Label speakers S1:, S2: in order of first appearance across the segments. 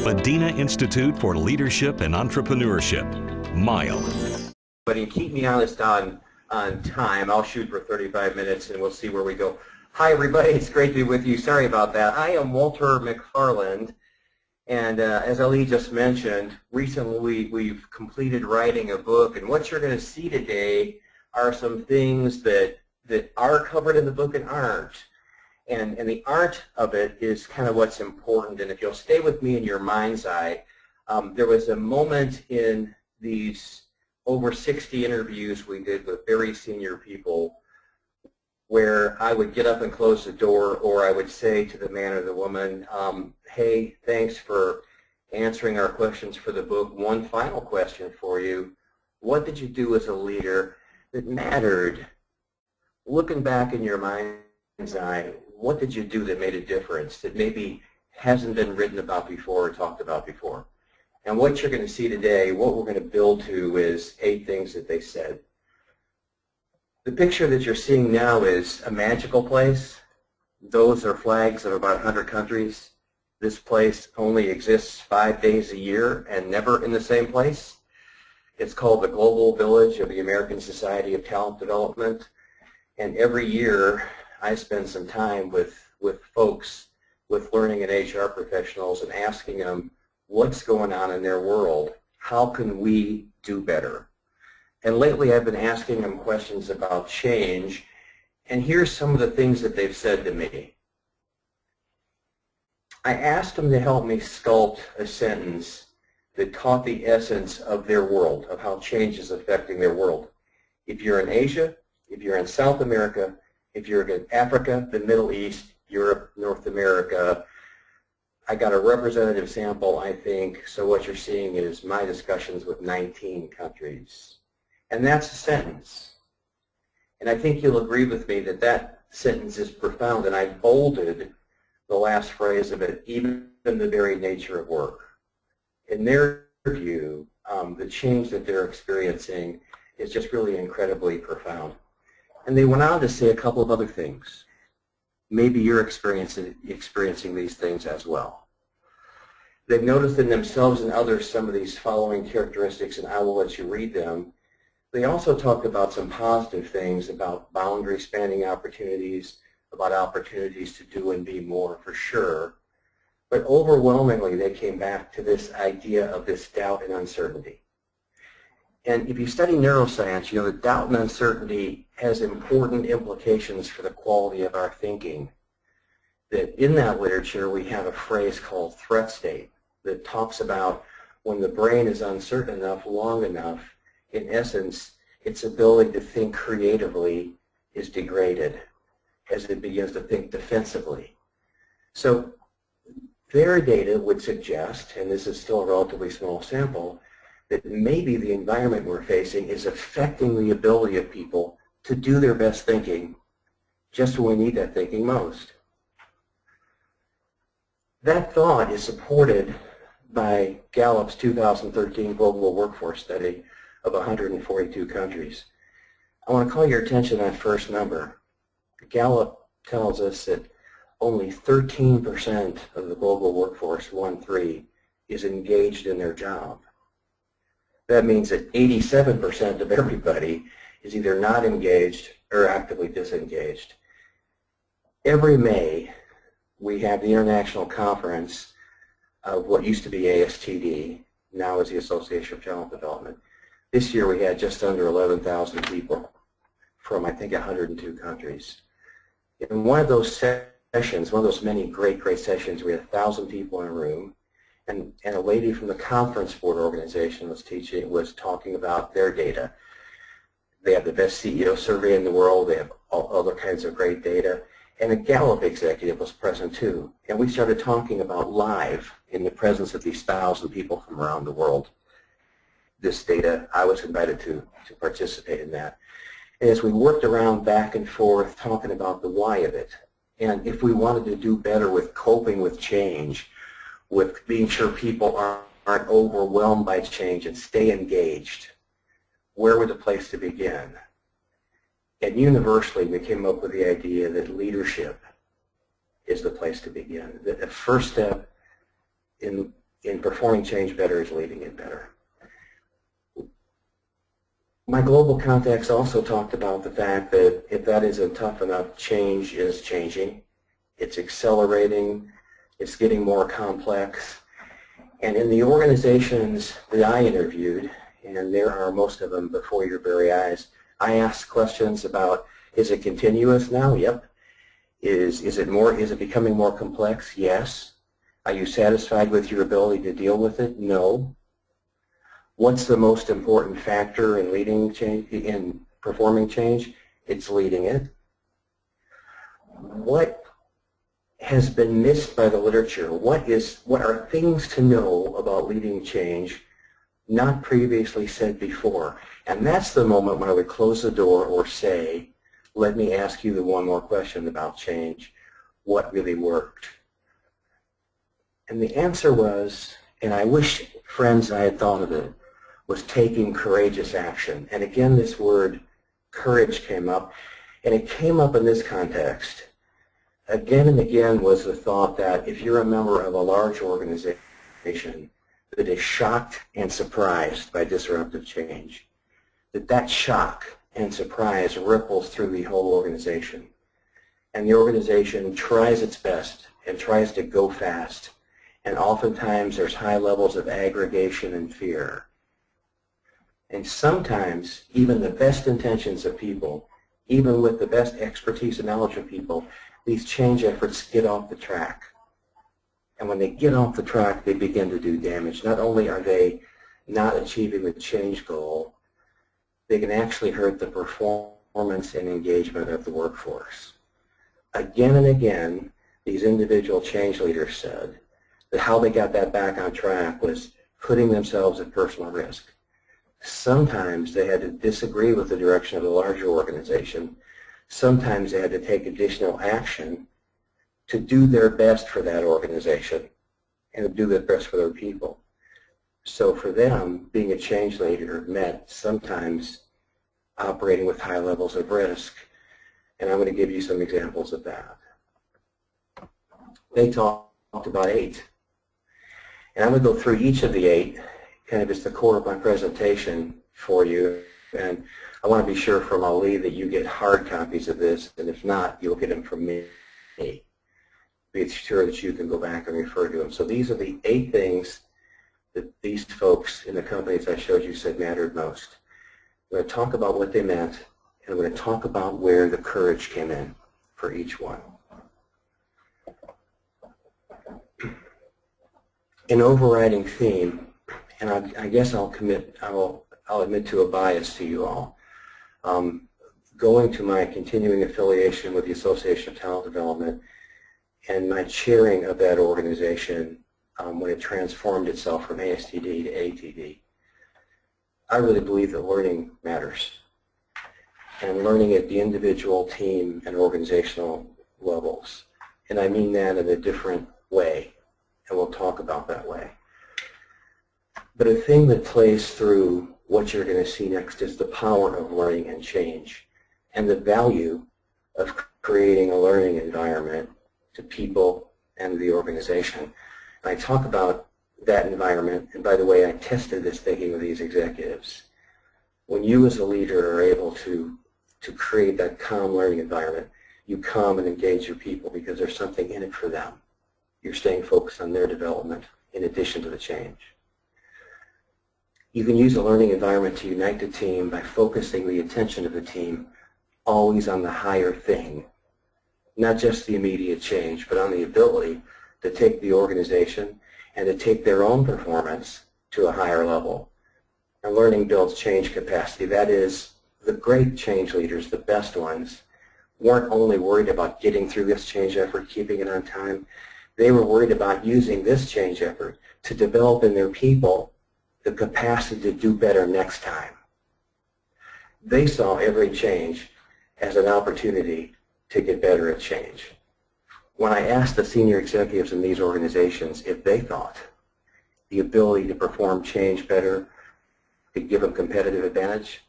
S1: Madinah Institute for Leadership and Entrepreneurship, MILE.
S2: But you keep me honest on time. I'll shoot for 35 minutes and we'll see where we go. Hi everybody, it's great to be with you. Sorry about that. I am Walter McFarland, and as Ali just mentioned, recently we've completed writing a book, and what you're going to see today are some things that are covered in the book and aren't. And the art of it is kind of what's important. And if you'll stay with me in your mind's eye, there was a moment in these over 60 interviews we did with very senior people where I would get up and close the door, or I would say to the man or the woman, hey, thanks for answering our questions for the book. One final question for you. What did you do as a leader that mattered? Looking back in your mind's eye, what did you do that made a difference, that maybe hasn't been written about before or talked about before? And what you're going to see today, what we're going to build to, is 8 things that they said. The picture that you're seeing now is a magical place. Those are flags of about 100 countries. This place only exists 5 days a year and never in the same place. It's called the Global Village of the American Society of Talent Development. And every year I spend some time with folks, with learning and HR professionals, and asking them what's going on in their world. How can we do better? And lately I've been asking them questions about change, and here's some of the things that they've said to me. I asked them to help me sculpt a sentence that taught the essence of their world, of how change is affecting their world. If you're in Asia, if you're in South America, if you're in Africa, the Middle East, Europe, North America, I got a representative sample, I think, so what you're seeing is my discussions with 19 countries. And that's a sentence. And I think you'll agree with me that that sentence is profound, and I bolded the last phrase of it, even in the very nature of work. In their view, the change that they're experiencing is just really incredibly profound. And they went on to say a couple of other things. Maybe you're experiencing these things as well. They've noticed in themselves and others some of these following characteristics, and I will let you read them. They also talked about some positive things, about boundary spanning opportunities, about opportunities to do and be more, for sure. But overwhelmingly, they came back to this idea of this doubt and uncertainty. And if you study neuroscience, you know that doubt and uncertainty has important implications for the quality of our thinking. That in that literature, we have a phrase called threat state that talks about when the brain is uncertain enough, long enough, in essence, its ability to think creatively is degraded as it begins to think defensively. So their data would suggest, and this is still a relatively small sample, that maybe the environment we're facing is affecting the ability of people to do their best thinking just when we need that thinking most. That thought is supported by Gallup's 2013 Global Workforce Study of 142 countries. I want to call your attention to that first number. Gallup tells us that only 13% of the global workforce, 1-3, is engaged in their job. That means that 87% of everybody is either not engaged or actively disengaged. Every May, we have the international conference of what used to be ASTD, now is the Association of Talent Development. This year we had just under 11,000 people from, I think, 102 countries. In one of those sessions, one of those many great sessions, we had 1,000 people in a room. And a lady from the Conference Board organization was talking about their data. They have the best CEO survey in the world. They have all other kinds of great data. And a Gallup executive was present too. And we started talking about live, in the presence of these 1,000 people from around the world. This data, I was invited to participate in that. And as we worked around back and forth talking about the why of it, and if we wanted to do better with coping with change, with being sure people aren't overwhelmed by change and stay engaged, where would the place to begin? And universally, we came up with the idea that leadership is the place to begin. That the first step in in performing change better is leading it better. My global context also talked about the fact that if that isn't tough enough, change is changing. It's accelerating. It's getting more complex. And in the organizations that I interviewed, and there are most of them before your very eyes, I asked questions about, is it continuous now? Yep. Is it becoming more complex? Yes. Are you satisfied with your ability to deal with it? No. What's the most important factor in leading change, in performing change? It's leading it. What has been missed by the literature? What are things to know about leading change not previously said before? And that's the moment when I would close the door or say, let me ask you the one more question about change. What really worked? And the answer was, and I wish, friends, I had thought of it, was taking courageous action. And again, this word courage came up, and it came up in this context. Again and again was the thought that if you're a member of a large organization that is shocked and surprised by disruptive change, that shock and surprise ripples through the whole organization. And the organization tries its best and tries to go fast. And oftentimes there's high levels of aggregation and fear. And sometimes even the best intentions of people, even with the best expertise and knowledge of people, these change efforts get off the track. And when they get off the track, they begin to do damage. Not only are they not achieving the change goal, they can actually hurt the performance and engagement of the workforce. Again and again, these individual change leaders said that how they got that back on track was putting themselves at personal risk. Sometimes they had to disagree with the direction of the larger organization. Sometimes they had to take additional action to do their best for that organization and to do their best for their people. So for them, being a change leader meant sometimes operating with high levels of risk. And I'm going to give you some examples of that. They talked about 8. And I'm going to go through each of the 8, kind of as the core of my presentation for you. And I want to be sure from Ali that you get hard copies of this, and if not, you'll get them from me. Be sure that you can go back and refer to them. So these are the 8 things that these folks in the companies I showed you said mattered most. I'm going to talk about what they meant, and I'm going to talk about where the courage came in for each one. An overriding theme, and I guess I'll admit to a bias to you all. Going to my continuing affiliation with the Association of Talent Development and my chairing of that organization when it transformed itself from ASTD to ATD, I really believe that learning matters, and learning at the individual, team, and organizational levels. And I mean that in a different way, and we'll talk about that way. But a thing that plays through what you're going to see next is the power of learning and change, and the value of creating a learning environment to people and the organization. And I talk about that environment, and by the way, I tested this thinking with these executives. When you as a leader are able to create that calm learning environment, you calm and engage your people because there's something in it for them. You're staying focused on their development in addition to the change. You can use a learning environment to unite the team by focusing the attention of the team always on the higher thing, not just the immediate change, but on the ability to take the organization and to take their own performance to a higher level. And learning builds change capacity. That is, the great change leaders, the best ones, weren't only worried about getting through this change effort, keeping it on time. They were worried about using this change effort to develop in their people the capacity to do better next time. They saw every change as an opportunity to get better at change. When I asked the senior executives in these organizations if they thought the ability to perform change better could give them competitive advantage,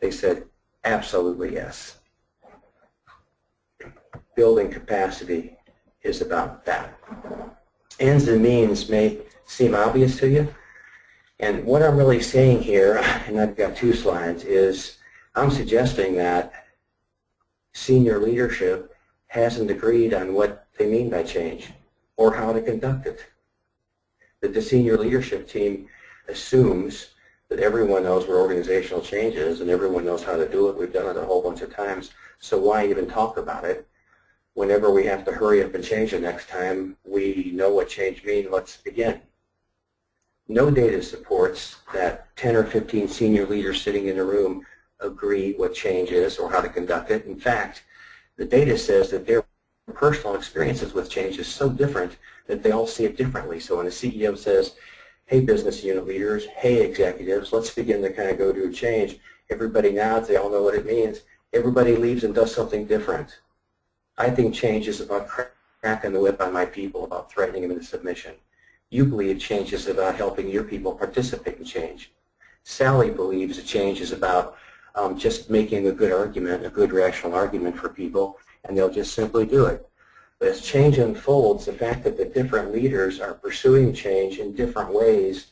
S2: they said, absolutely yes. Building capacity is about that. Ends and means may seem obvious to you? And what I'm really saying here, and I've got 2 slides, is I'm suggesting that senior leadership hasn't agreed on what they mean by change or how to conduct it. That the senior leadership team assumes that everyone knows what organizational change is and everyone knows how to do it. We've done it a whole bunch of times, so why even talk about it? Whenever we have to hurry up and change it next time, we know what change means. Let's begin. No data supports that 10 or 15 senior leaders sitting in a room agree what change is or how to conduct it. In fact, the data says that their personal experiences with change is so different that they all see it differently. So when a CEO says, hey business unit leaders, hey executives, let's begin to kind of go do change, everybody nods, they all know what it means. Everybody leaves and does something different. I think change is about cracking the whip on my people, about threatening them into submission. You believe change is about helping your people participate in change. Sally believes that change is about just making a good argument, a good rational argument for people, and they'll just simply do it. But as change unfolds, the fact that the different leaders are pursuing change in different ways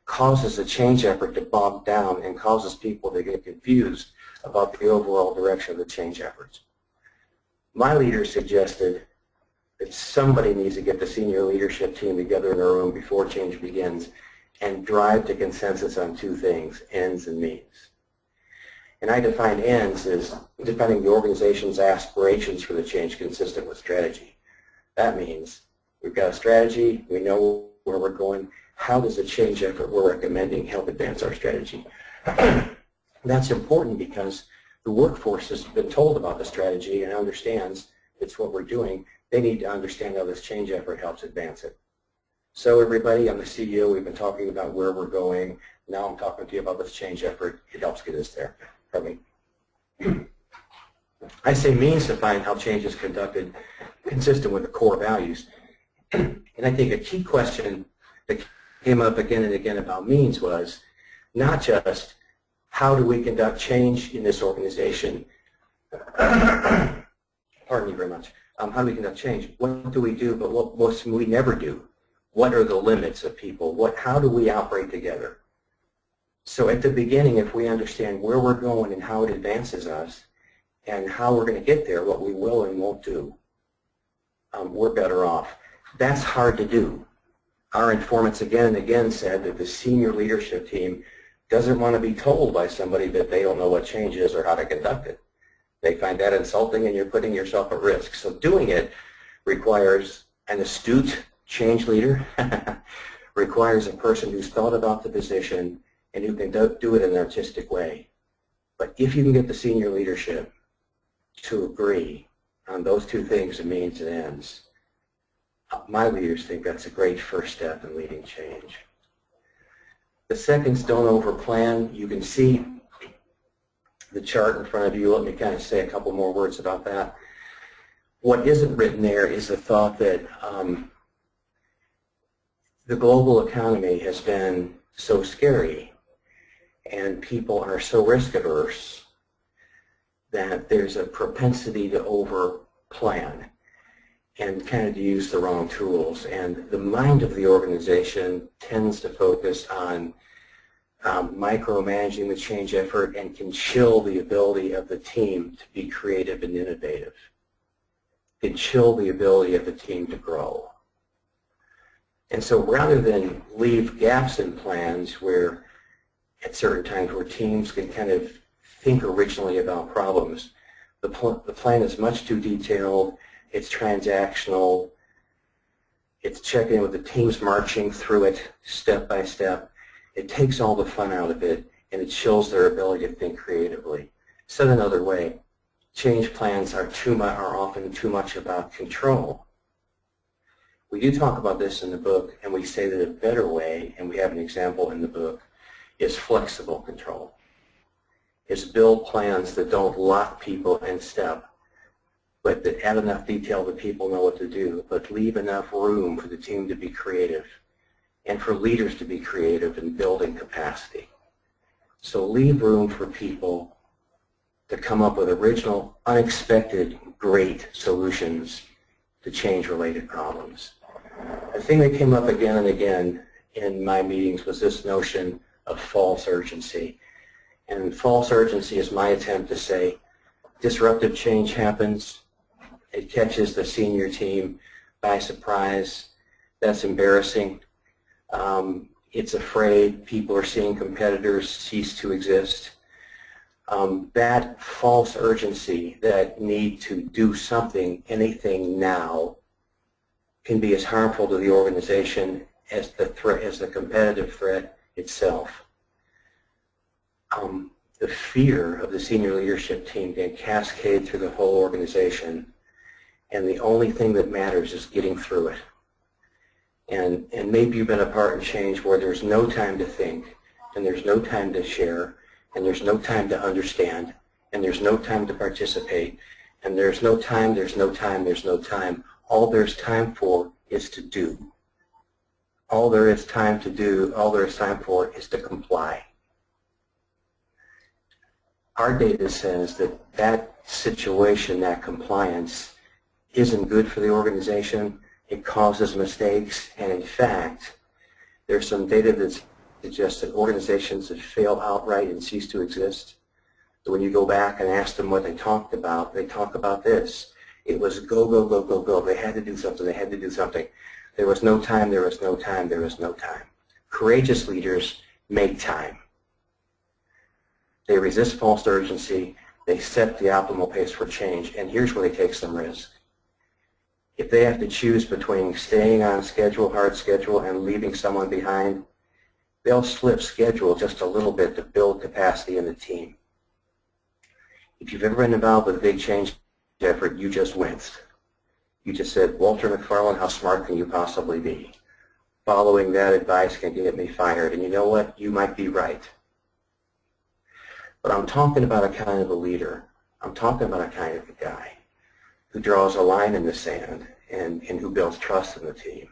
S2: causes the change effort to bog down and causes people to get confused about the overall direction of the change efforts. My leader suggested that somebody needs to get the senior leadership team together in a room before change begins and drive to consensus on 2 things, ends and means. And I define ends as defining the organization's aspirations for the change consistent with strategy. That means we've got a strategy, we know where we're going, how does the change effort we're recommending help advance our strategy? That's important because the workforce has been told about the strategy and understands it's what we're doing. They need to understand how this change effort helps advance it. So everybody, I'm the CEO. We've been talking about where we're going. Now I'm talking to you about this change effort. It helps get us there. Pardon me. I say means define how change is conducted consistent with the core values. And I think a key question that came up again and again about means was not just how do we conduct change in this organization? Pardon me very much. How do we conduct change? What do we do, but what must we never do? What are the limits of people? How do we operate together? So at the beginning, if we understand where we're going and how it advances us and how we're going to get there, what we will and won't do, we're better off. That's hard to do. Our informants again and again said that the senior leadership team doesn't want to be told by somebody that they don't know what change is or how to conduct it. They find that insulting and you're putting yourself at risk. So doing it requires an astute change leader, requires a person who's thought about the position and who can do it in an artistic way. But if you can get the senior leadership to agree on those 2 things, the means and ends, my leaders think that's a great first step in leading change. The second's don't overplan. You can see the chart in front of you. Let me kind of say a couple more words about that. What isn't written there is the thought that the global economy has been so scary and people are so risk averse that there's a propensity to overplan and kind of to use the wrong tools. And the mind of the organization tends to focus on micromanaging the change effort and can chill the ability of the team to be creative and innovative. Can chill the ability of the team to grow. And so rather than leave gaps in plans where at certain times where teams can kind of think originally about problems, the plan is much too detailed, it's transactional, it's checking in with the teams marching through it step by step. It takes all the fun out of it and it chills their ability to think creatively. Said another way, change plans are often too much about control. We do talk about this in the book, and we say that a better way, and we have an example in the book, is flexible control. Is build plans that don't lock people in step, but that add enough detail that people know what to do, but leave enough room for the team to be creative and for leaders to be creative in building capacity. So leave room for people to come up with original, unexpected, great solutions to change-related problems. A thing that came up again and again in my meetings was this notion of false urgency. And false urgency is my attempt to say disruptive change happens, it catches the senior team by surprise, that's embarrassing, it's afraid, people are seeing competitors cease to exist. That false urgency, that need to do something, anything now, can be as harmful to the organization as the threat, as the competitive threat itself. The fear of the senior leadership team can cascade through the whole organization, and the only thing that matters is getting through it. And maybe you've been a part in change where there's no time to think, and there's no time to share, and there's no time to understand, and there's no time to participate, and there's no time, there's no time, there's no time. All there's time for is to do. All there is time to do, all there is time for is to comply. Our data says that that situation, that compliance, isn't good for the organization. It causes mistakes, and in fact, there's some data that suggests that organizations that fail outright and cease to exist, so when you go back and ask them what they talk about this. It was go, go, go, go, go. They had to do something, they had to do something. There was no time, there was no time, there was no time. Courageous leaders make time. They resist false urgency, they set the optimal pace for change, and here's where they take some risk. If they have to choose between staying on schedule, hard schedule, and leaving someone behind, they'll slip schedule just a little bit to build capacity in the team. If you've ever been involved with a big change effort, you just winced. You just said, Walter McFarland, how smart can you possibly be? Following that advice can get me fired. And you know what? You might be right. But I'm talking about a kind of a leader. I'm talking about a kind of a guy who draws a line in the sand and who builds trust in the team.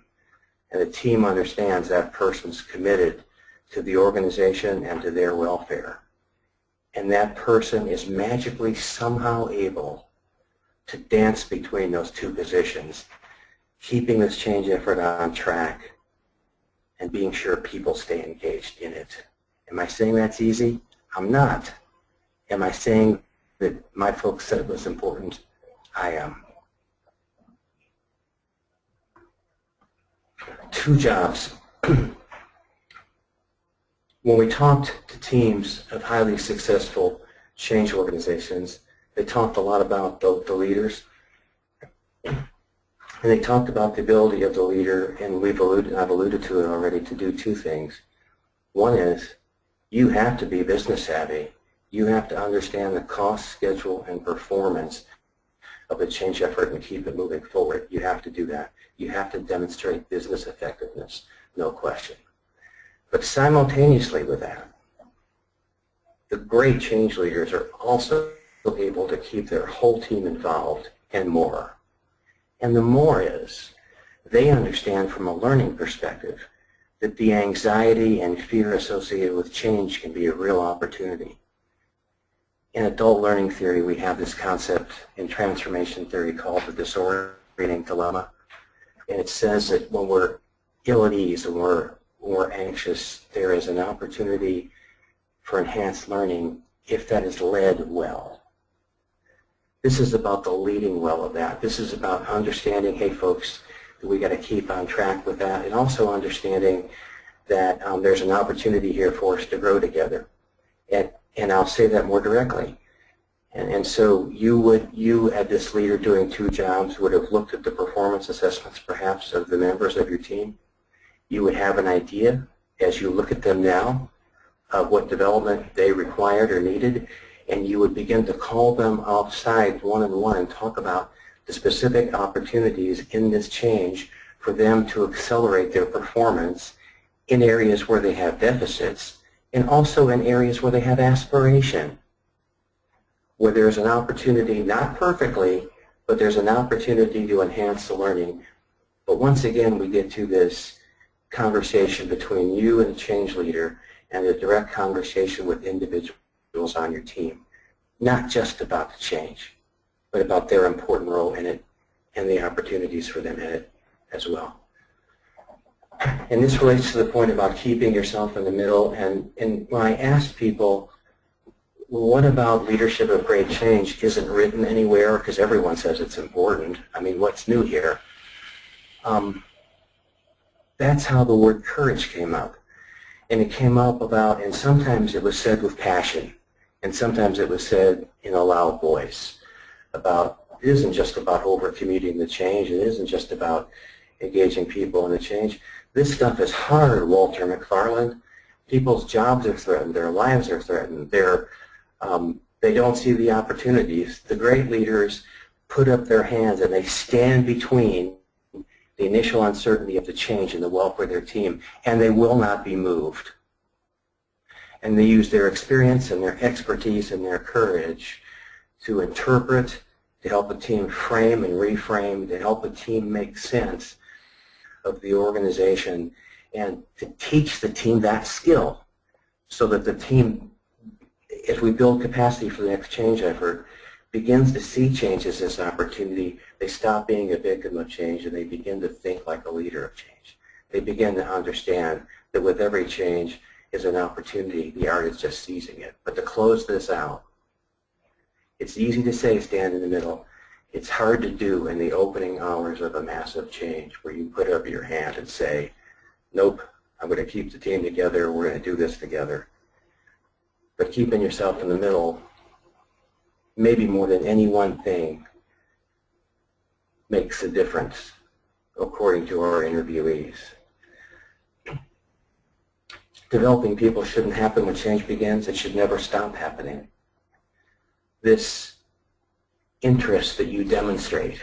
S2: And the team understands that person's committed to the organization and to their welfare. And that person is magically somehow able to dance between those two positions, keeping this change effort on track and being sure people stay engaged in it. Am I saying that's easy? I'm not. Am I saying that my folks said it was important? I am. Two jobs. When we talked to teams of highly successful change organizations, they talked a lot about the leaders. And they talked about the ability of the leader, and I've alluded to it already, to do two things. One is you have to be business savvy. You have to understand the cost, schedule, and performance of a change effort and keep it moving forward. You have to do that. You have to demonstrate business effectiveness, no question. But simultaneously with that, the great change leaders are also able to keep their whole team involved and more. And the more is, they understand from a learning perspective that the anxiety and fear associated with change can be a real opportunity. In adult learning theory, we have this concept in transformation theory called the disorienting dilemma. And it says that when we're ill at ease and we're anxious, there is an opportunity for enhanced learning if that is led well. This is about the leading well of that. This is about understanding, hey folks, we got to keep on track with that, and also understanding that there's an opportunity here for us to grow together. And I'll say that more directly. And so you as this leader doing two jobs would have looked at the performance assessments perhaps of the members of your team. You would have an idea as you look at them now of what development they required or needed, and you would begin to call them outside one-on-one and talk about the specific opportunities in this change for them to accelerate their performance in areas where they have deficits, and also in areas where they have aspiration, where there's an opportunity, not perfectly, but there's an opportunity to enhance the learning. But once again, we get to this conversation between you and the change leader and a direct conversation with individuals on your team, not just about the change, but about their important role in it and the opportunities for them in it as well. And this relates to the point about keeping yourself in the middle. And when I ask people, well, what about leadership of great change isn't written anywhere because everyone says it's important. I mean, what's new here? That's how the word courage came up. And it came up about, and sometimes it was said with passion, and sometimes it was said in a loud voice about, it isn't just about over-commuting the change, it isn't just about engaging people in the change. This stuff is hard, Walter McFarland. People's jobs are threatened, their lives are threatened, they don't see the opportunities. The great leaders put up their hands and they stand between the initial uncertainty of the change and the welfare of their team, and they will not be moved. And they use their experience and their expertise and their courage to interpret, to help a team frame and reframe, to help a team make sense of the organization, and to teach the team that skill so that the team, as we build capacity for the next change effort, begins to see change as this opportunity. They stop being a victim of change and they begin to think like a leader of change. They begin to understand that with every change is an opportunity. The art is just seizing it. But to close this out, it's easy to say stand in the middle. It's hard to do in the opening hours of a massive change where you put up your hand and say, nope, I'm going to keep the team together, we're going to do this together. But keeping yourself in the middle, maybe more than any one thing, makes a difference, according to our interviewees. Developing people shouldn't happen when change begins. It should never stop happening. This interest that you demonstrate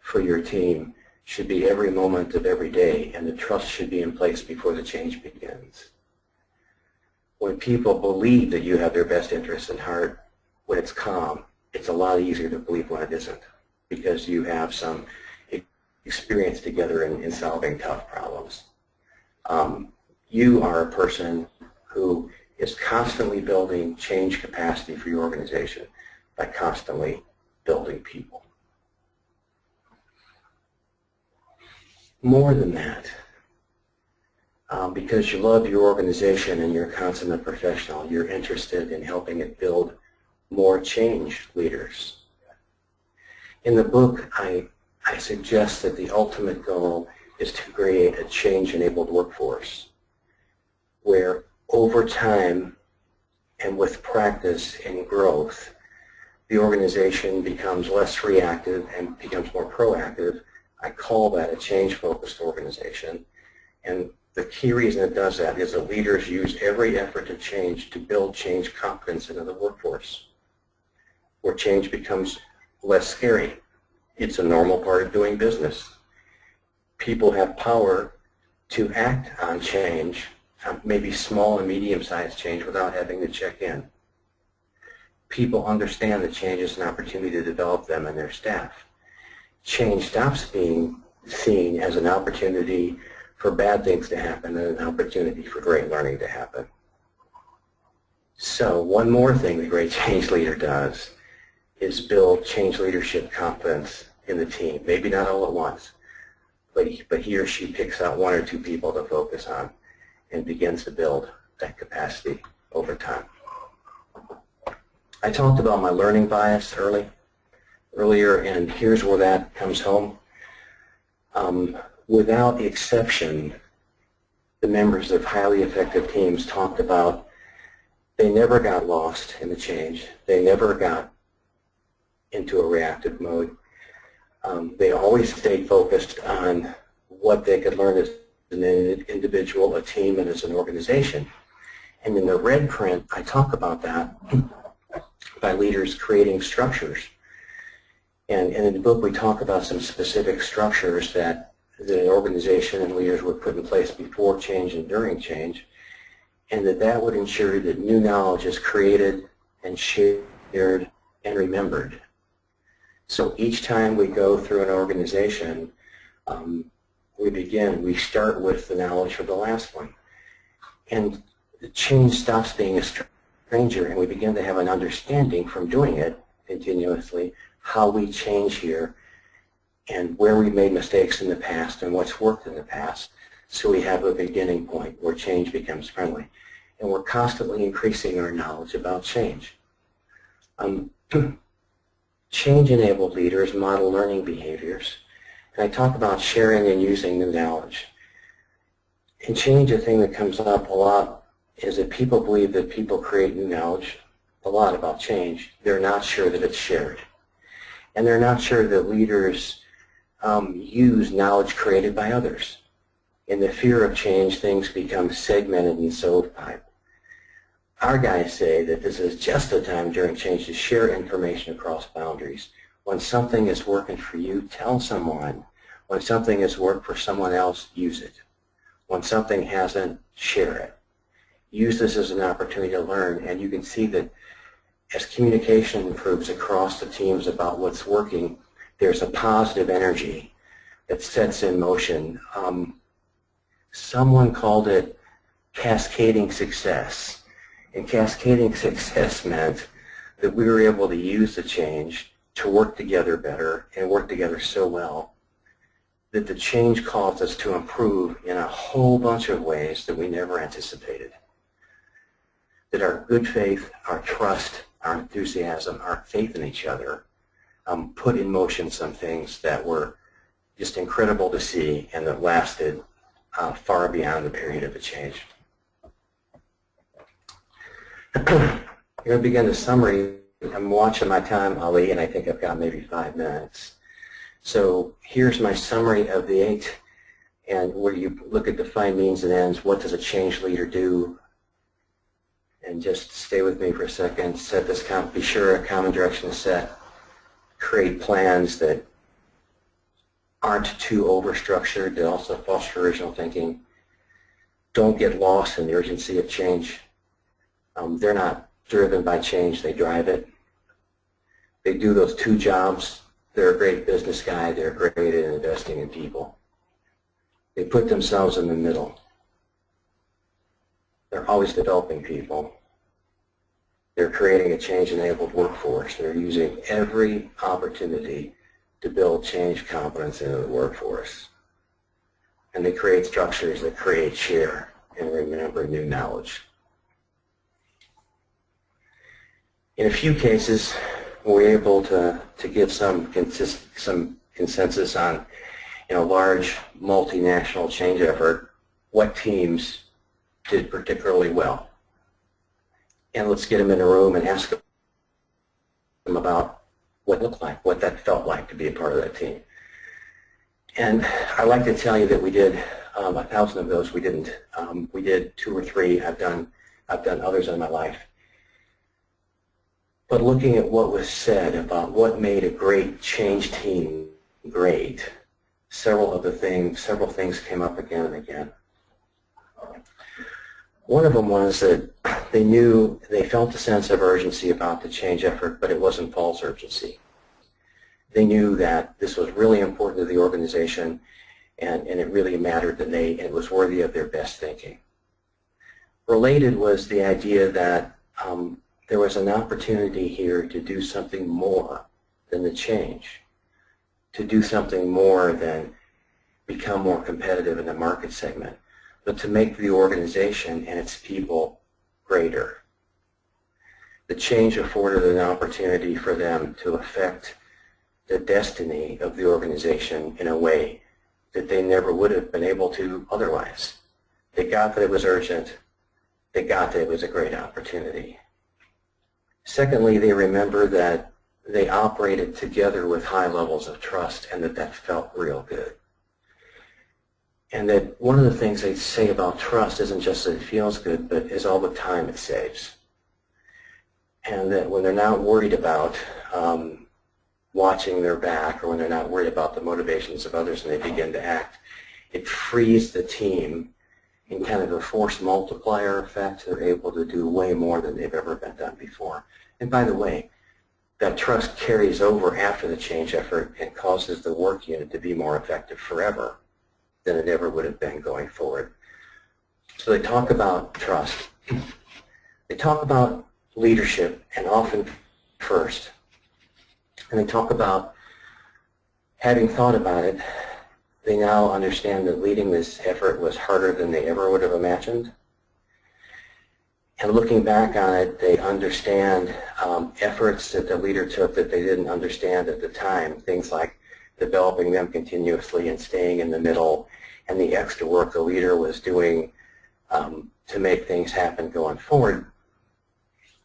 S2: for your team should be every moment of every day, and the trust should be in place before the change begins. When people believe that you have their best interests in heart, when it's calm, it's a lot easier to believe when it isn't, because you have some experience together in solving tough problems. You are a person who is constantly building change capacity for your organization by constantly building people. More than that, because you love your organization and you're a consummate professional, you're interested in helping it build more change leaders. In the book, I suggest that the ultimate goal is to create a change-enabled workforce where over time and with practice and growth, the organization becomes less reactive and becomes more proactive. I call that a change-focused organization. And the key reason it does that is that leaders use every effort to change to build change competence into the workforce, where change becomes less scary. It's a normal part of doing business. People have power to act on change, maybe small and medium-sized change, without having to check in. People understand that change is an opportunity to develop them and their staff. Change stops being seen as an opportunity for bad things to happen and an opportunity for great learning to happen. So one more thing the great change leader does is build change leadership competence in the team. Maybe not all at once, but he or she picks out one or two people to focus on and begins to build that capacity over time. I talked about my learning bias earlier, and here's where that comes home. Without exception, the members of highly effective teams talked about they never got lost in the change. They never got into a reactive mode. They always stayed focused on what they could learn as an individual, a team, and as an organization. And in the red print, I talk about that by leaders creating structures. And in the book, we talk about some specific structures that an organization and leaders would put in place before change and during change, and that would ensure that new knowledge is created and shared and remembered. So each time we go through an organization, we start with the knowledge of the last one. And the change stops being a stranger, and we begin to have an understanding from doing it continuously how we change here and where we made mistakes in the past and what's worked in the past, So we have a beginning point where change becomes friendly. And we're constantly increasing our knowledge about change. Change-enabled leaders model learning behaviors. And I talk about sharing and using new knowledge. In change, a thing that comes up a lot is that people believe that people create new knowledge a lot about change. They're not sure that it's shared. And they're not sure that leaders use knowledge created by others. In the fear of change, things become segmented and stovepipe. Our guys say that this is just the time during change to share information across boundaries. When something is working for you, tell someone. When something has worked for someone else, use it. When something hasn't, share it. Use this as an opportunity to learn, and you can see that as communication improves across the teams about what's working, there's a positive energy that sets in motion. Someone called it cascading success. And cascading success meant that we were able to use the change to work together better and work together so well that the change caused us to improve in a whole bunch of ways that we never anticipated. That our good faith, our trust, our enthusiasm, our faith in each other put in motion some things that were just incredible to see and that lasted far beyond the period of the change. I'm going to begin the summary. I'm watching my time, Ali, and I think I've got maybe 5 minutes. So here's my summary of the 8, and where you look at defined means and ends. What does a change leader do? And just stay with me for a second. Set this, be sure a common direction is set. Create plans that aren't too overstructured, that also foster original thinking. Don't get lost in the urgency of change. They're not driven by change, they drive it. They do those 2 jobs. They're a great business guy, they're great at investing in people. They put themselves in the middle. They're always developing people. They're creating a change-enabled workforce. They're using every opportunity to build change competence into the workforce. And they create structures that create, share, and remember new knowledge. In a few cases, we're able to get some consensus on, large multinational change effort, what teams did particularly well. And let's get them in a room and ask them about what it looked like, what that felt like to be a part of that team. And I like to tell you that we did 1,000 of those. We didn't. We did 2 or 3. I've done others in my life. But looking at what was said about what made a great change team great, several things came up again and again. One of them was that they felt a sense of urgency about the change effort, but it wasn't false urgency. They knew that this was really important to the organization, and it really mattered that it was worthy of their best thinking. Related was the idea that there was an opportunity here to do something more than the change, to do something more than become more competitive in the market segment, but to make the organization and its people greater. The change afforded an opportunity for them to affect the destiny of the organization in a way that they never would have been able to otherwise. They got that it was urgent. They got that it was a great opportunity. Secondly, they remember that they operated together with high levels of trust and that felt real good. And that one of the things they say about trust isn't just that it feels good, but is all the time it saves. And that when they're not worried about watching their back, or when they're not worried about the motivations of others and they begin to act, it frees the team in kind of a force multiplier effect. They're able to do way more than they've ever been done before. And by the way, that trust carries over after the change effort and causes the work unit to be more effective forever than it ever would have been going forward. So they talk about trust. They talk about leadership, and often first. And they talk about, having thought about it, They now understand that leading this effort was harder than they ever would have imagined. And looking back on it, they understand efforts that the leader took that they didn't understand at the time, things like developing them continuously and staying in the middle, and the extra work the leader was doing to make things happen going forward.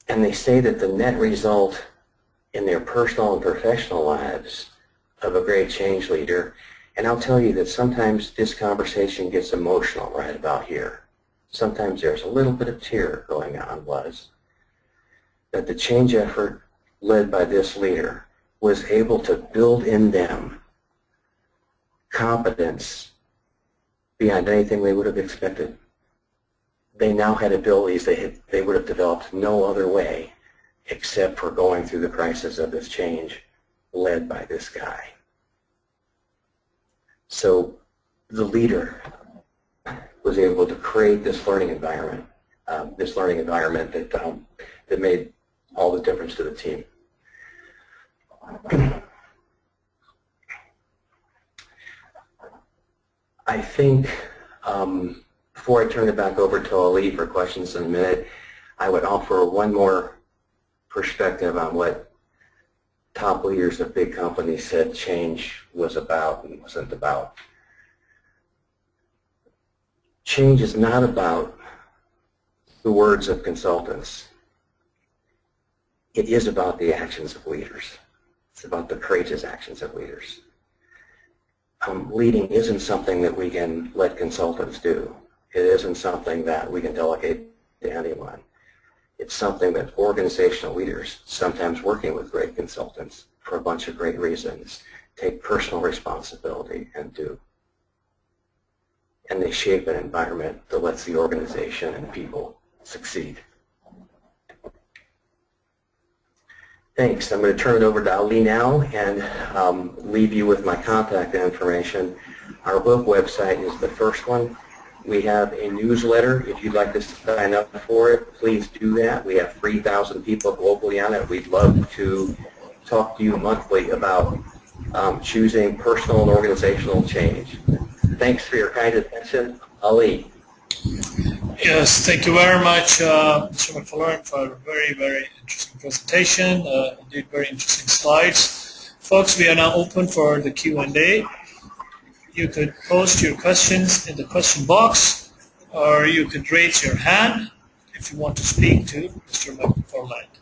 S2: And they say that the net result in their personal and professional lives of a great change leader, and I'll tell you that sometimes this conversation gets emotional right about here. Sometimes there's a little bit of tear going on, was that the change effort led by this leader was able to build in them competence beyond anything they would have expected. They now had abilities they would have developed no other way except for going through the crisis of this change led by this guy. So the leader was able to create this learning environment that made all the difference to the team. I think before I turn it back over to Ali for questions in a minute, I would offer one more perspective on what top leaders of big companies said change was about and wasn't about. Change is not about the words of consultants. It is about the actions of leaders. It's about the courageous actions of leaders. Leading isn't something that we can let consultants do. It isn't something that we can delegate to anyone. It's something that organizational leaders, sometimes working with great consultants for a bunch of great reasons, take personal responsibility and do. And they shape an environment that lets the organization and people succeed. Thanks. I'm going to turn it over to Ali now and leave you with my contact information. Our book website is the first one. We have a newsletter. If you'd like to sign up for it, please do that. We have 3,000 people globally on it. We'd love to talk to you monthly about choosing personal and organizational change. Thanks for your kind attention. Ali.
S3: Yes, thank you very much, Mr. McFarland, for a very, very interesting presentation. Indeed, very interesting slides. Folks, we are now open for the Q&A. You could post your questions in the question box, or you could raise your hand if you want to speak to Mr. McFarland.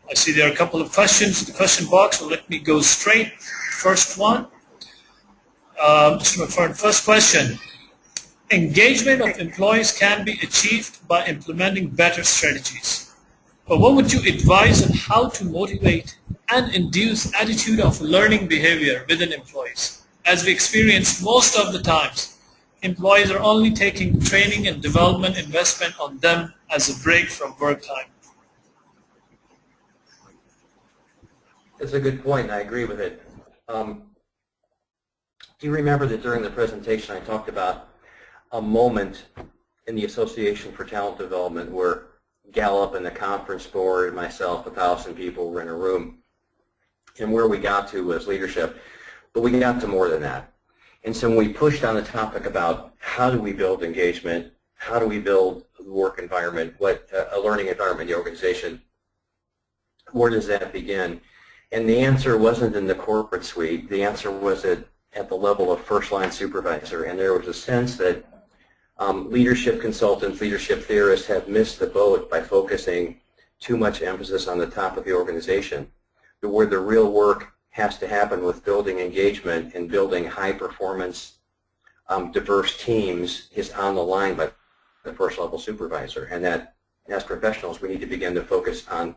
S3: I see there are a couple of questions in the question box, so let me go straight. First one. Mr. McFarland, first question. Engagement of employees can be achieved by implementing better strategies. But what would you advise on how to motivate and induce attitude of learning behavior within employees? As we experience most of the times, employees are only taking training and development investment on them as a break from work time.
S2: That's a good point, and I agree with it. Do you remember that during the presentation I talked about a moment in the Association for Talent Development where Gallup and the conference board and myself, 1,000 people were in a room, and where we got to was leadership, but we got to more than that. And so when we pushed on the topic about how do we build engagement, how do we build a work environment, a learning environment in the organization, where does that begin? And the answer wasn't in the corporate suite. The answer was at the level of first-line supervisor, and there was a sense that leadership consultants, leadership theorists have missed the boat by focusing too much emphasis on the top of the organization, where the real work has to happen with building engagement and building high-performance, diverse teams is on the line by the first-level supervisor, and that as professionals we need to begin to focus on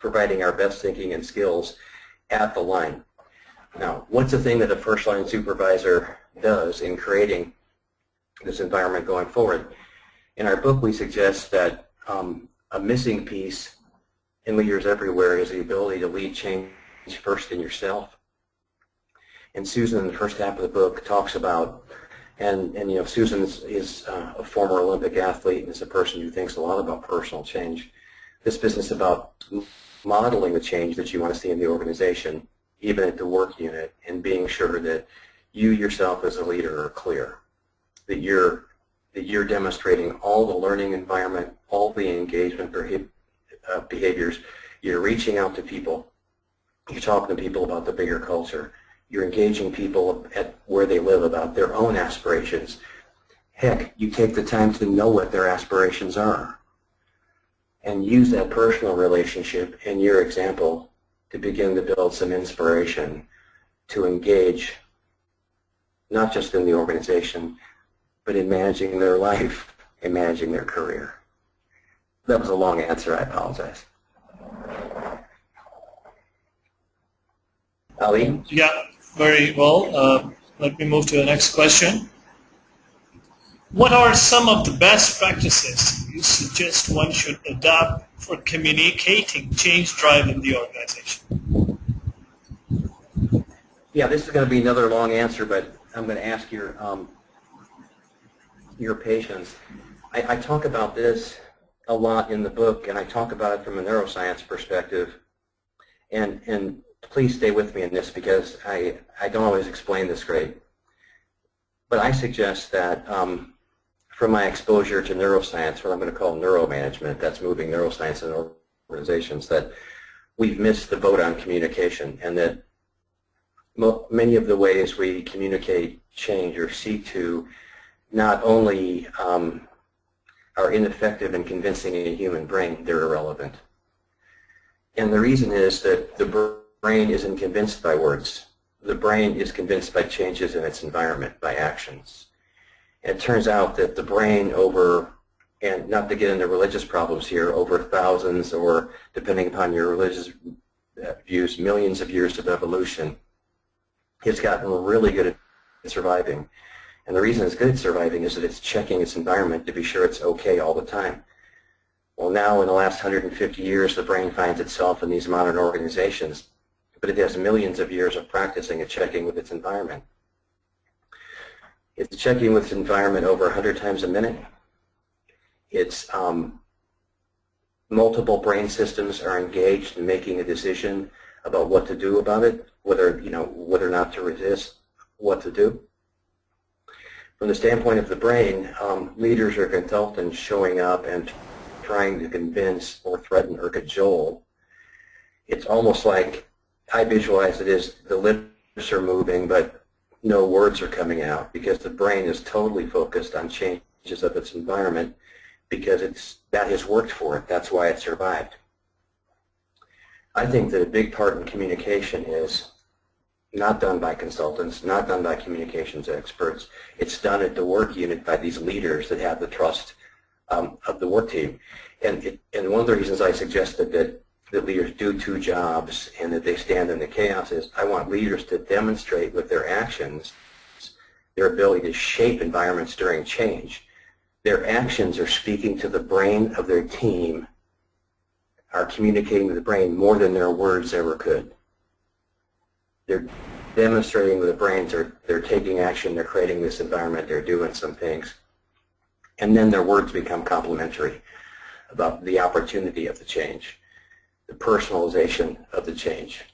S2: providing our best thinking and skills at the line. Now, what's the thing that a first-line supervisor does in creating this environment going forward? In our book, we suggest that a missing piece in leaders everywhere is the ability to lead change first in yourself. And Susan, in the first half of the book, talks about, and you know, Susan is a former Olympic athlete and is a person who thinks a lot about personal change. This business about modeling the change that you want to see in the organization, even at the work unit, and being sure that you yourself as a leader are clear, that you're demonstrating all the learning environment, all the engagement behaviors. You're reaching out to people. You're talking to people about the bigger culture. You're engaging people at where they live about their own aspirations. Heck, you take the time to know what their aspirations are and use that personal relationship in your example to begin to build some inspiration to engage not just in the organization, but in managing their life and managing their career. That was a long answer. I apologize. Ali?
S3: Yeah, very well. Let me move to the next question. What are some of the best practices you suggest one should adopt for communicating change drive in the organization?
S2: Yeah, this is going to be another long answer, but I'm going to ask your patience. I talk about this a lot in the book, and I talk about it from a neuroscience perspective. And please stay with me in this because I don't always explain this great. But I suggest that from my exposure to neuroscience, what I'm going to call neuromanagement, that's moving neuroscience in organizations, that we've missed the boat on communication, and that many of the ways we communicate change or seek to not only are ineffective in convincing a human brain, they're irrelevant. And the reason is that the brain isn't convinced by words. The brain is convinced by changes in its environment, by actions. And it turns out that the brain over, and not to get into religious problems here, over thousands or, depending upon your religious views, millions of years of evolution, it's gotten really good at surviving. And the reason it's good at surviving is that it's checking its environment to be sure it's okay all the time. Well, now in the last 150 years, the brain finds itself in these modern organizations, but it has millions of years of practicing at checking with its environment. It's checking with its environment over 100 times a minute. It's multiple brain systems are engaged in making a decision about what to do about it, whether or not to resist, what to do. From the standpoint of the brain, leaders or consultants showing up and trying to convince or threaten or cajole, it's almost like I visualize it as the lips are moving, but no words are coming out because the brain is totally focused on changes of its environment because that has worked for it. That's why it survived. I think that a big part in communication is not done by consultants, not done by communications experts. It's done at the work unit by these leaders that have the trust of the work team. And one of the reasons I suggested that leaders do two jobs and that they stand in the chaos is I want leaders to demonstrate with their actions their ability to shape environments during change. Their actions are speaking to the brain of their team, are communicating to the brain more than their words ever could. They're demonstrating with the brains, they're taking action, they're creating this environment, they're doing some things. And then their words become complementary about the opportunity of the change, the personalization of the change,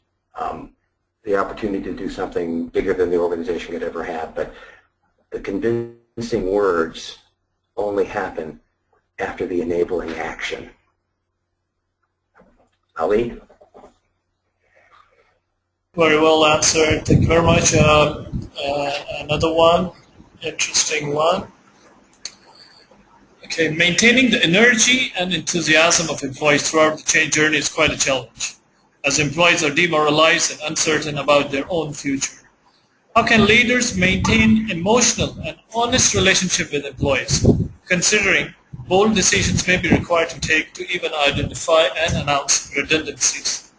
S2: the opportunity to do something bigger than the organization could ever have. But the convincing words only happen after the enabling action. Ali?
S3: Very well answered. Thank you very much. Another one, interesting one. Okay, maintaining the energy and enthusiasm of employees throughout the change journey is quite a challenge, as employees are demoralized and uncertain about their own future. How can leaders maintain emotional and honest relationship with employees, considering bold decisions may be required to take to even identify and announce redundancies?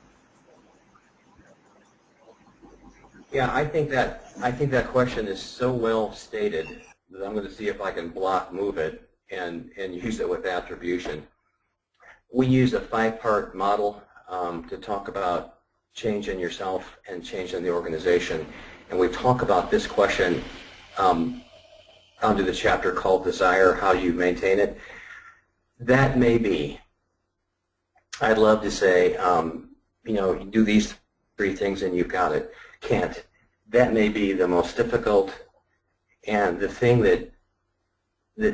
S2: Yeah, I think that question is so well stated that I'm going to see if I can move it and use it with attribution. We use a 5-part model to talk about change in yourself and change in the organization, and we talk about this question under the chapter called Desire, how you maintain it. That may be, I'd love to say, you do these 3 things and you've got it. Can't. that may be the most difficult and the thing that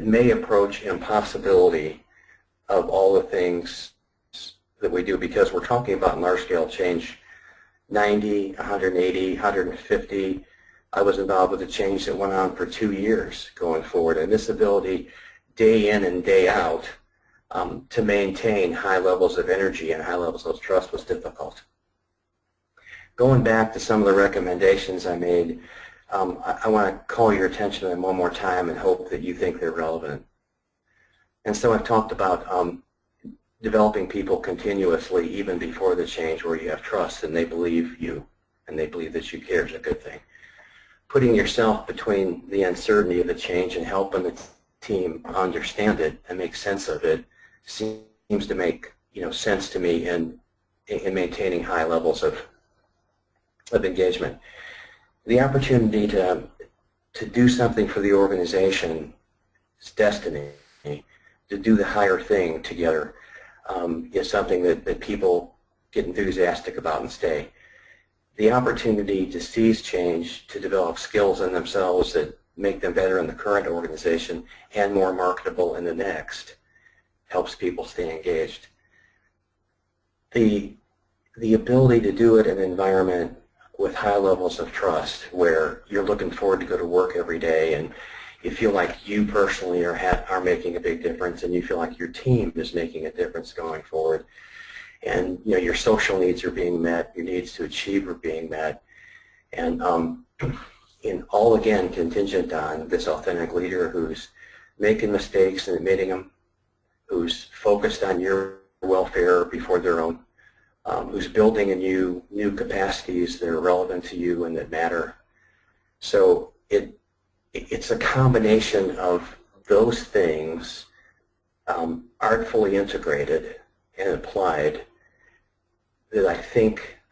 S2: may approach impossibility of all the things that we do, because we're talking about large-scale change, 90, 180, 150. I was involved with a change that went on for 2 years going forward, and this ability day in and day out to maintain high levels of energy and high levels of trust was difficult. Going back to some of the recommendations I made, I want to call your attention to them one more time and hope that you think they're relevant. And so I've talked about developing people continuously even before the change, where you have trust and they believe you and they believe that you care is a good thing. Putting yourself between the uncertainty of the change and helping the team understand it and make sense of it seems to make sense to me in maintaining high levels of engagement. The opportunity to do something for the organization's destiny, to do the higher thing together, is something that people get enthusiastic about and stay. The opportunity to seize change, to develop skills in themselves that make them better in the current organization and more marketable in the next, helps people stay engaged. The ability to do it in an environment with high levels of trust, where you're looking forward to go to work every day and you feel like you personally are making a big difference, and you feel like your team is making a difference going forward, and your social needs are being met, your needs to achieve are being met, and in all again contingent on this authentic leader who's making mistakes and admitting them, who's focused on your welfare before their own, who's building in you new capacities that are relevant to you and that matter. So it's a combination of those things artfully integrated and applied that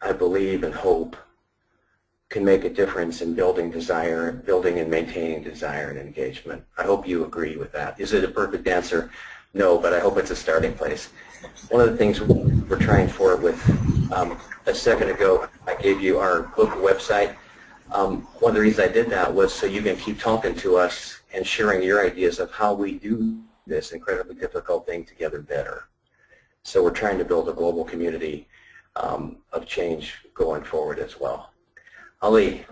S2: I believe and hope can make a difference in building and maintaining desire and engagement. I hope you agree with that. Is it a perfect answer? No, but I hope it's a starting place. One of the things we're trying for with, a second ago, I gave you our book website. One of the reasons I did that was so you can keep talking to us and sharing your ideas of how we do this incredibly difficult thing together better. So we're trying to build a global community of change going forward as well. Ali.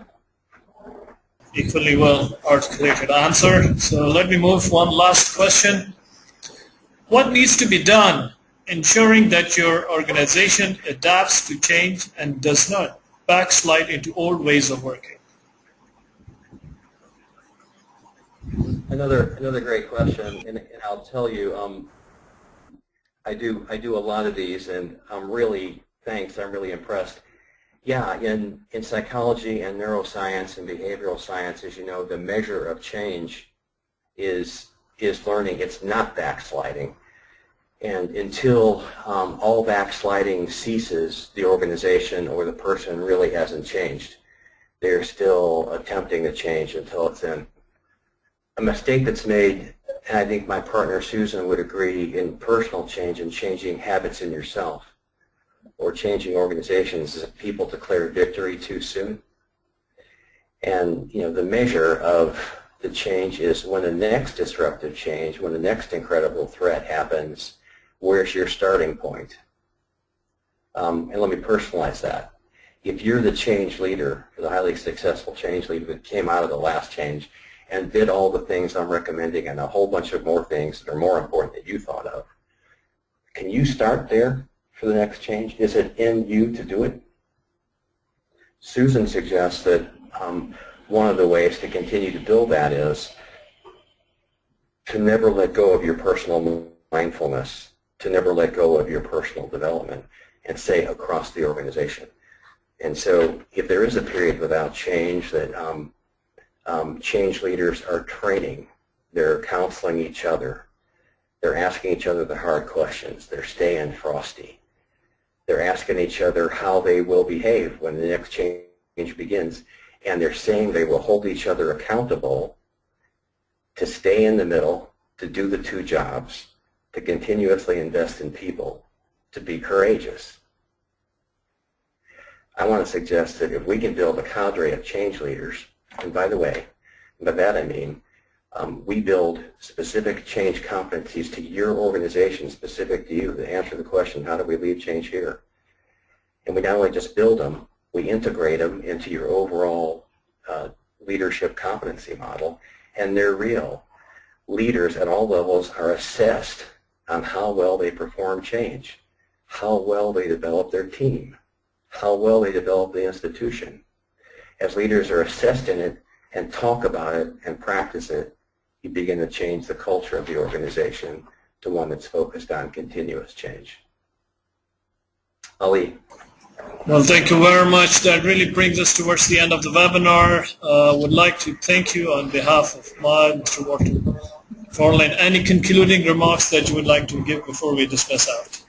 S3: Equally well articulated answer. So let me move one last question. What needs to be done ensuring that your organization adapts to change and does not backslide into old ways of working?
S2: Another great question, and I'll tell you, I do a lot of these, and I'm really impressed. Yeah, in psychology and neuroscience and behavioral science, as you know, the measure of change is learning. It's not backsliding. And until all backsliding ceases, the organization or the person really hasn't changed. They're still attempting to change until it's in. A mistake that's made, and I think my partner Susan would agree, in personal change and changing habits in yourself or changing organizations, is that people declare victory too soon. And the measure of the change is when the next disruptive change, when the next incredible threat happens, where's your starting point? And let me personalize that. If you're the change leader, the highly successful change leader that came out of the last change and did all the things I'm recommending and a whole bunch of more things that are more important that you thought of, can you start there for the next change? Is it in you to do it? Susan suggests that one of the ways to continue to build that is to never let go of your personal mindfulness, to never let go of your personal development, and say across the organization. And so if there is a period without change, that change leaders are training, they're counseling each other, they're asking each other the hard questions, they're staying frosty, they're asking each other how they will behave when the next change begins, and they're saying they will hold each other accountable to stay in the middle, to do the two jobs, to continuously invest in people, to be courageous. I want to suggest that if we can build a cadre of change leaders, and by the way, by that I mean we build specific change competencies to your organization, specific to you, to answer the question, how do we lead change here? And we not only just build them, we integrate them into your overall leadership competency model, and they're real. Leaders at all levels are assessed on how well they perform change, how well they develop their team, how well they develop the institution. As leaders are assessed in it and talk about it and practice it, you begin to change the culture of the organization to one that's focused on continuous change. Ali.
S3: Well, thank you very much. That really brings us towards the end of the webinar. Would like to thank you on behalf of Mr. McFarland. Any concluding remarks that you would like to give before we discuss out?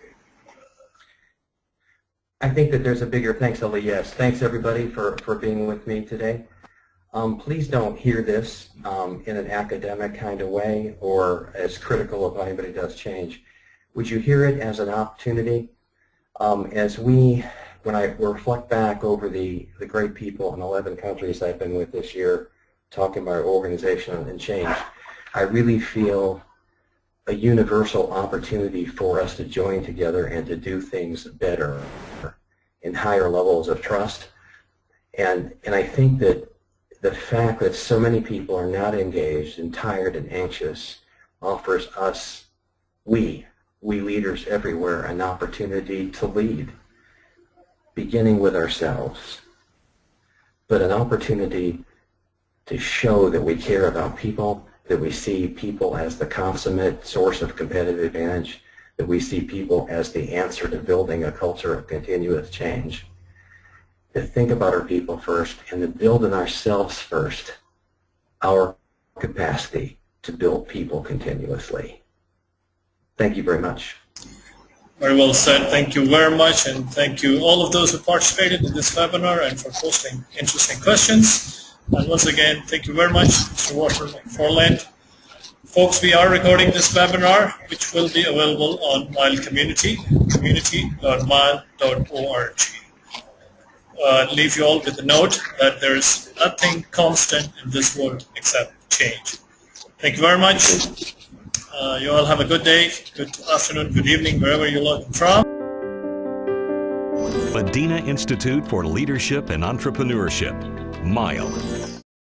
S2: I think that there's a bigger thanks, Ali. Yes. Thanks, everybody, for being with me today. Please don't hear this in an academic kind of way or as critical of anybody does change. Would you hear it as an opportunity? When I reflect back over the great people in 11 countries I've been with this year, talking about organization and change, I really feel a universal opportunity for us to join together and to do things better in higher levels of trust. And I think that the fact that so many people are not engaged and tired and anxious offers us, we leaders everywhere, an opportunity to lead, beginning with ourselves, but an opportunity to show that we care about people, that we see people as the consummate source of competitive advantage, that we see people as the answer to building a culture of continuous change, to think about our people first and to build in ourselves first our capacity to build people continuously. Thank you very much.
S3: Very well said. Thank you very much, and thank you all of those who participated in this webinar and for posting interesting questions. And once again, thank you very much, Mr. McFarland. Folks, we are recording this webinar, which will be available on Mile Community, community.mile.org. Leave you all with a note that there is nothing constant in this world except change. Thank you very much. You all have a good day, good afternoon, good evening, wherever you're logging from.
S1: Madinah Institute for Leadership and Entrepreneurship, MILE.